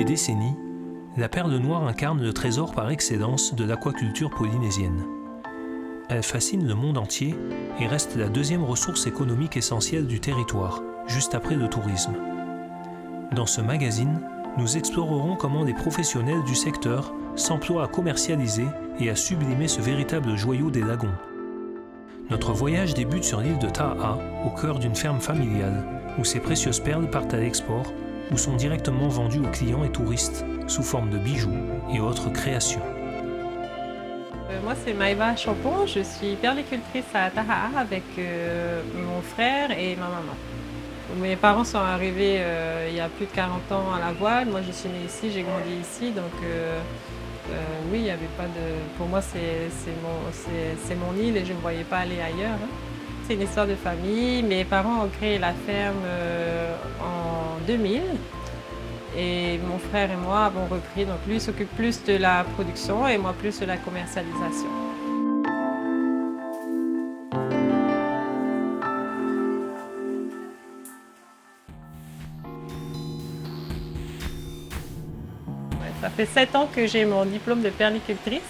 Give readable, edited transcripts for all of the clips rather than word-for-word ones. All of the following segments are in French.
décennies, la perle noire incarne le trésor par excellence de l'aquaculture polynésienne. Elle fascine le monde entier et reste la deuxième ressource économique essentielle du territoire, juste après le tourisme. Dans ce magazine, nous explorerons comment les professionnels du secteur s'emploient à commercialiser et à sublimer ce véritable joyau des lagons. Notre voyage débute sur l'île de Taha, au cœur d'une ferme familiale, où ces précieuses perles partent à l'export ou sont directement vendues aux clients et touristes, sous forme de bijoux et autres créations. Moi, c'est Maëva Champon, je suis perlicultrice à Taha avec mon frère et ma maman. Mes parents sont arrivés il y a plus de 40 ans à la voile. Moi, je suis née ici, j'ai grandi ici, donc oui, il n'y avait pas de... Pour moi, c'est mon île et je ne me voyais pas aller ailleurs. Hein. C'est une histoire de famille. Mes parents ont créé la ferme en 2000. Et mon frère et moi avons repris, donc lui s'occupe plus de la production et moi plus de la commercialisation. Ouais, ça fait 7 ans que j'ai mon diplôme de perlicultrice,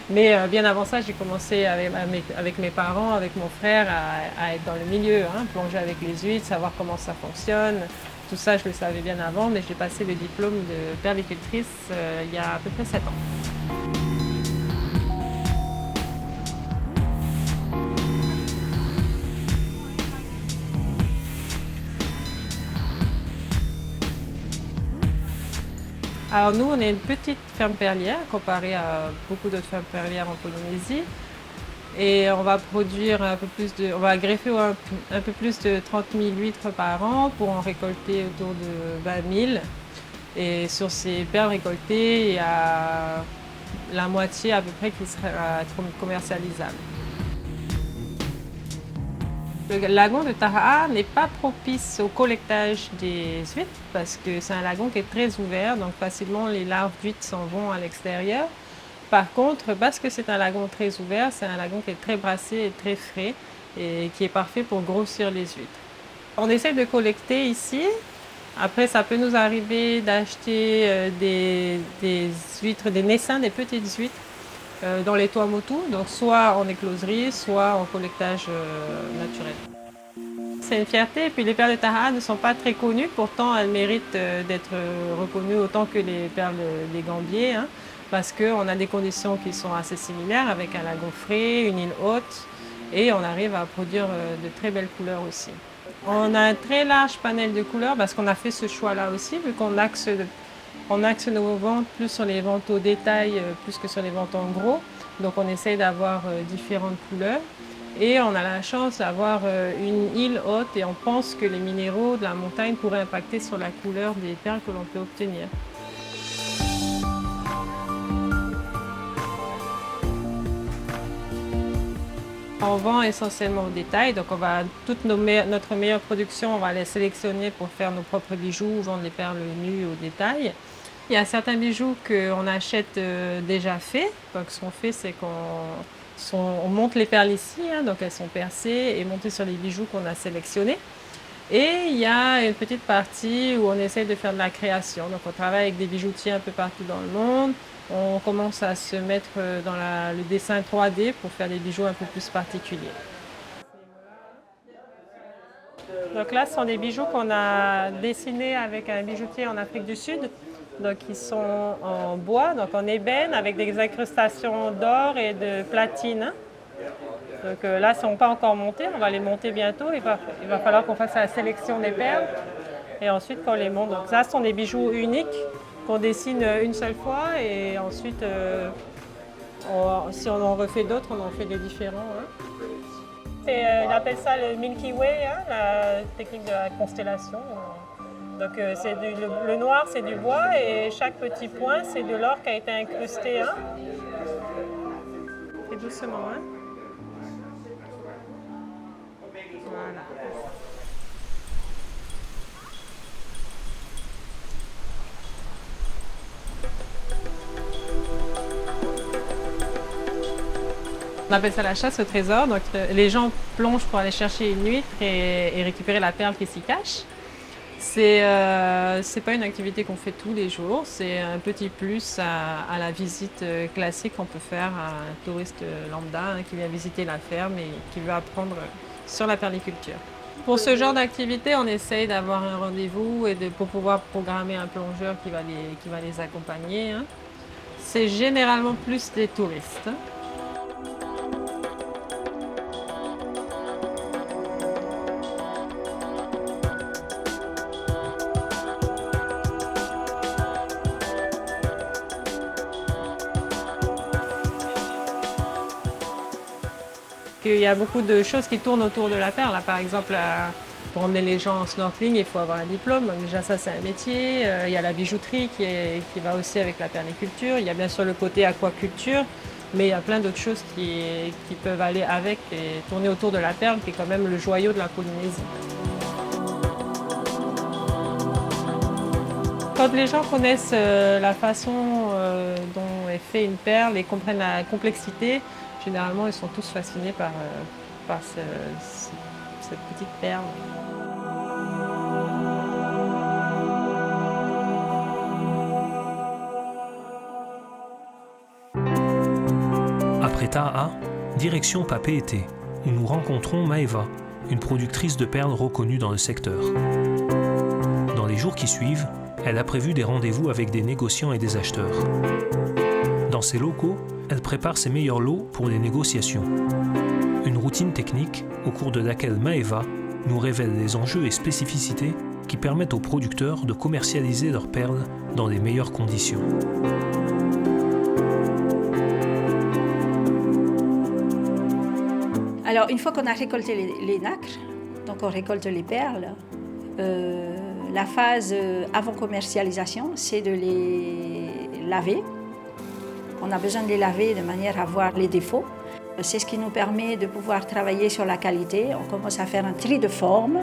mais bien avant ça j'ai commencé avec mes parents, avec mon frère à être dans le milieu, hein, plonger avec les huîtres, savoir comment ça fonctionne. Tout ça, je le savais bien avant, mais j'ai passé le diplôme de perlicultrice il y a à peu près 7 ans. Alors nous, on est une petite ferme perlière comparée à beaucoup d'autres fermes perlières en Polynésie. Et on va produire on va greffer un peu plus de 30 000 huîtres par an pour en récolter autour de 20 000. Et sur ces perles récoltées, il y a la moitié à peu près qui sera commercialisable. Le lagon de Taha n'est pas propice au collectage des huîtres parce que c'est un lagon qui est très ouvert, donc facilement les larves d'huîtres s'en vont à l'extérieur. Par contre, parce que c'est un lagon très ouvert, c'est un lagon qui est très brassé et très frais et qui est parfait pour grossir les huîtres. On essaie de collecter ici. Après, ça peut nous arriver d'acheter des huîtres, des naissins, des petites huîtres dans les tuamotu, donc soit en écloserie, soit en collectage naturel. C'est une fierté, et puis les perles de Taha ne sont pas très connues, pourtant elles méritent d'être reconnues autant que les perles des Gambiers. Hein. Parce qu'on a des conditions qui sont assez similaires avec un lagon frais, une île haute et on arrive à produire de très belles couleurs aussi. On a un très large panel de couleurs parce qu'on a fait ce choix-là aussi, vu qu'on axe nos ventes plus sur les ventes au détail plus que sur les ventes en gros. Donc on essaye d'avoir différentes couleurs et on a la chance d'avoir une île haute et on pense que les minéraux de la montagne pourraient impacter sur la couleur des perles que l'on peut obtenir. On vend essentiellement au détail, donc notre meilleure production, on va les sélectionner pour faire nos propres bijoux ou vendre les perles nues au détail. Il y a certains bijoux qu'on achète déjà faits. Donc ce qu'on fait, c'est qu'on monte les perles ici, hein, donc elles sont percées et montées sur les bijoux qu'on a sélectionnés. Et il y a une petite partie où on essaie de faire de la création. Donc on travaille avec des bijoutiers un peu partout dans le monde. On commence à se mettre dans le dessin 3D pour faire des bijoux un peu plus particuliers. Donc là, ce sont des bijoux qu'on a dessinés avec un bijoutier en Afrique du Sud. Donc ils sont en bois, donc en ébène, avec des incrustations d'or et de platine. Donc là, ils ne sont pas encore montés, on va les monter bientôt. Il va falloir qu'on fasse la sélection des perles et ensuite qu'on les monte. Donc ça, ce sont des bijoux uniques qu'on dessine une seule fois et ensuite, si on en refait d'autres, on en fait des différents. Hein. On appelle ça le Milky Way, hein, la technique de la constellation. Donc le noir, c'est du bois et chaque petit point, c'est de l'or qui a été incrusté. Hein. Et doucement. Hein. Voilà. On appelle ça la chasse au trésor. Donc, les gens plongent pour aller chercher une huître et récupérer la perle qui s'y cache. C'est pas une activité qu'on fait tous les jours, c'est un petit plus à la visite classique qu'on peut faire à un touriste lambda qui vient visiter la ferme et qui veut apprendre sur la perliculture. Pour ce genre d'activité, on essaye d'avoir un rendez-vous pour pouvoir programmer un plongeur qui va les accompagner, hein. C'est généralement plus des touristes. Il y a beaucoup de choses qui tournent autour de la perle. Par exemple, pour emmener les gens en snorkeling, il faut avoir un diplôme. Donc déjà, ça, c'est un métier. Il y a la bijouterie qui va aussi avec la perliculture. Il y a bien sûr le côté aquaculture, mais il y a plein d'autres choses qui peuvent aller avec et tourner autour de la perle, qui est quand même le joyau de la Polynésie. Quand les gens connaissent la façon dont est fait une perle et comprennent la complexité, généralement, ils sont tous fascinés par cette petite perle. Après Taha, direction Papeete, où nous rencontrons Maeva, une productrice de perles reconnue dans le secteur. Dans les jours qui suivent, elle a prévu des rendez-vous avec des négociants et des acheteurs. Dans ces locaux, elle prépare ses meilleurs lots pour les négociations. Une routine technique au cours de laquelle Maeva nous révèle les enjeux et spécificités qui permettent aux producteurs de commercialiser leurs perles dans les meilleures conditions. Alors, une fois qu'on a récolté les nacres, donc on récolte les perles, la phase avant commercialisation, c'est de les laver. On a besoin de les laver de manière à voir les défauts. C'est ce qui nous permet de pouvoir travailler sur la qualité. On commence à faire un tri de forme,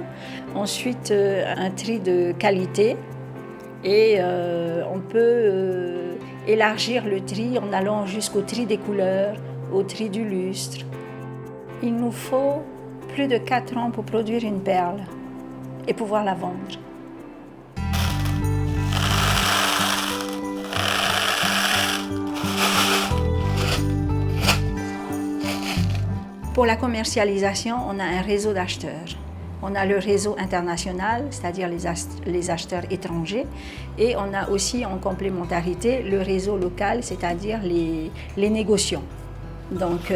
ensuite un tri de qualité. Et on peut élargir le tri en allant jusqu'au tri des couleurs, au tri du lustre. Il nous faut plus de 4 ans pour produire une perle et pouvoir la vendre. Pour la commercialisation, on a un réseau d'acheteurs. On a le réseau international, c'est-à-dire les acheteurs étrangers, et on a aussi en complémentarité le réseau local, c'est-à-dire les négociants. Donc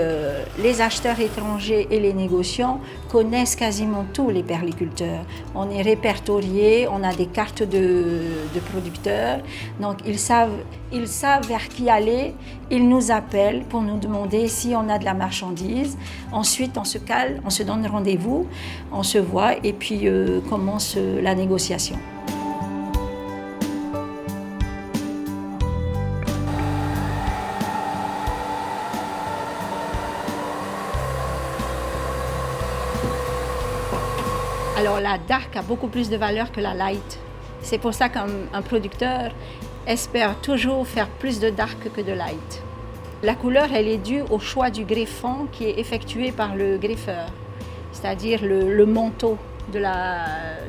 les acheteurs étrangers et les négociants connaissent quasiment tous les perliculteurs. On est répertorié, on a des cartes de producteurs, donc ils savent vers qui aller, ils nous appellent pour nous demander si on a de la marchandise. Ensuite on se cale, on se donne rendez-vous, on se voit et puis commence la négociation. Alors la dark a beaucoup plus de valeur que la light. C'est pour ça qu'un producteur espère toujours faire plus de dark que de light. La couleur, elle est due au choix du greffon qui est effectué par le greffeur, c'est-à-dire le manteau de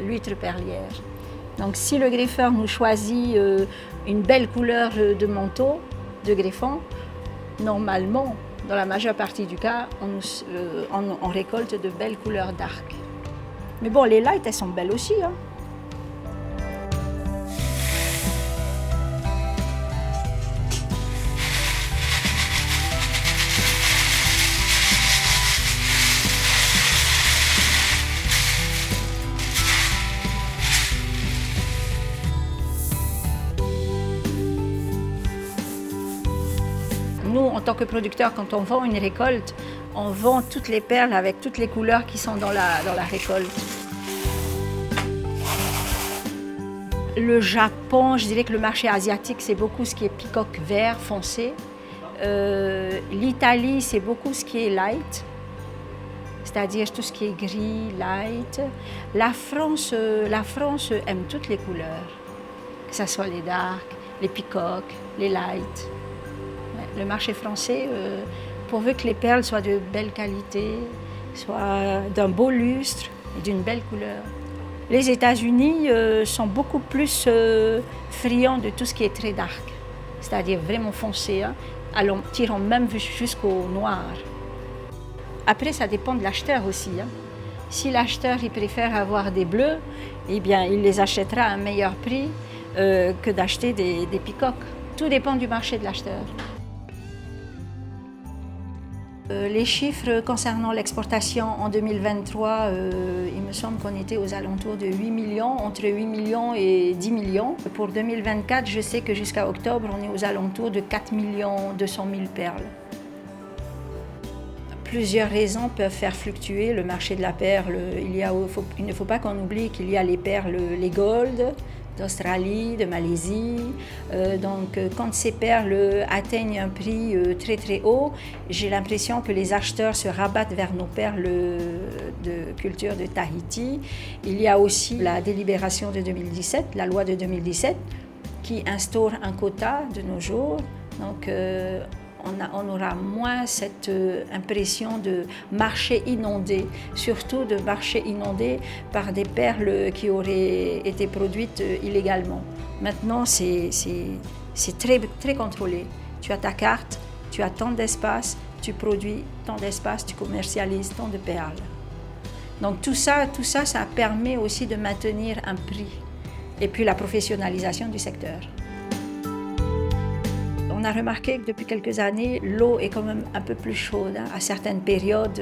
l'huître perlière. Donc si le greffeur nous choisit une belle couleur de manteau, de greffon, normalement, dans la majeure partie du cas, on récolte de belles couleurs dark. Mais bon, les lights, elles sont belles aussi, hein. Nous, en tant que producteurs, quand on vend une récolte, on vend toutes les perles avec toutes les couleurs qui sont dans la récolte. Le Japon, je dirais que le marché asiatique, c'est beaucoup ce qui est peacock vert foncé. L'Italie, c'est beaucoup ce qui est light, c'est-à-dire tout ce qui est gris, light. La France aime toutes les couleurs, que ce soit les dark, les peacocks, les light. Le marché français, pourvu que les perles soient de belle qualité, soient d'un beau lustre et d'une belle couleur. Les États-Unis sont beaucoup plus friands de tout ce qui est très dark, c'est-à-dire vraiment foncé, hein, tirant même jusqu'au noir. Après, ça dépend de l'acheteur aussi. Hein. Si l'acheteur il préfère avoir des bleus, eh bien, il les achètera à un meilleur prix que d'acheter des peacocks. Tout dépend du marché de l'acheteur. Les chiffres concernant l'exportation en 2023, il me semble qu'on était aux alentours de 8 millions, entre 8 millions et 10 millions. Pour 2024, je sais que jusqu'à octobre, on est aux alentours de 4 200 000 perles. Plusieurs raisons peuvent faire fluctuer le marché de la perle. Il ne faut pas qu'on oublie qu'il y a les perles, les gold, d'Australie, de Malaisie. Donc quand ces perles atteignent un prix très très haut, j'ai l'impression que les acheteurs se rabattent vers nos perles de culture de Tahiti. Il y a aussi la délibération de 2017, la loi de 2017, qui instaure un quota de nos jours. Donc on aura moins cette impression de marché inondé, surtout de marché inondé par des perles qui auraient été produites illégalement. Maintenant, c'est très, très contrôlé. Tu as ta carte, tu as tant d'espace, tu produis tant d'espace, tu commercialises tant de perles. Donc tout ça, ça permet aussi de maintenir un prix et puis la professionnalisation du secteur. On a remarqué que depuis quelques années, l'eau est quand même un peu plus chaude hein, à certaines périodes.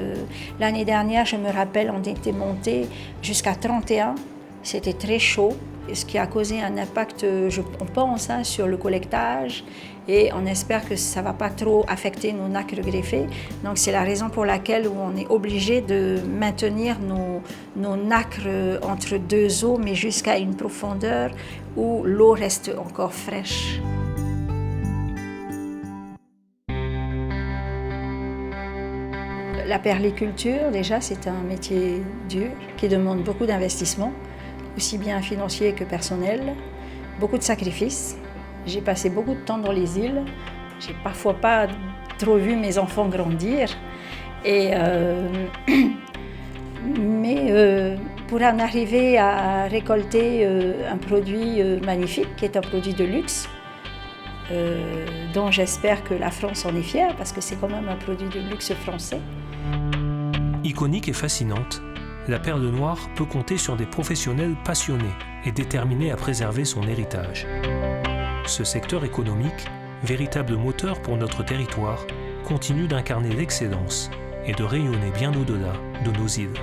L'année dernière, je me rappelle, on était monté jusqu'à 31. C'était très chaud, ce qui a causé un impact, on pense, hein, sur le collectage. Et on espère que ça ne va pas trop affecter nos nacres greffées. Donc c'est la raison pour laquelle on est obligé de maintenir nos nacres entre deux eaux, mais jusqu'à une profondeur où l'eau reste encore fraîche. La perliculture, déjà, c'est un métier dur qui demande beaucoup d'investissement, aussi bien financier que personnel, beaucoup de sacrifices. J'ai passé beaucoup de temps dans les îles. J'ai parfois pas trop vu mes enfants grandir. Mais pour en arriver à récolter un produit magnifique, qui est un produit de luxe, dont j'espère que la France en est fière, parce que c'est quand même un produit de luxe français. Iconique et fascinante, la perle noire peut compter sur des professionnels passionnés et déterminés à préserver son héritage. Ce secteur économique, véritable moteur pour notre territoire, continue d'incarner l'excellence et de rayonner bien au-delà de nos îles.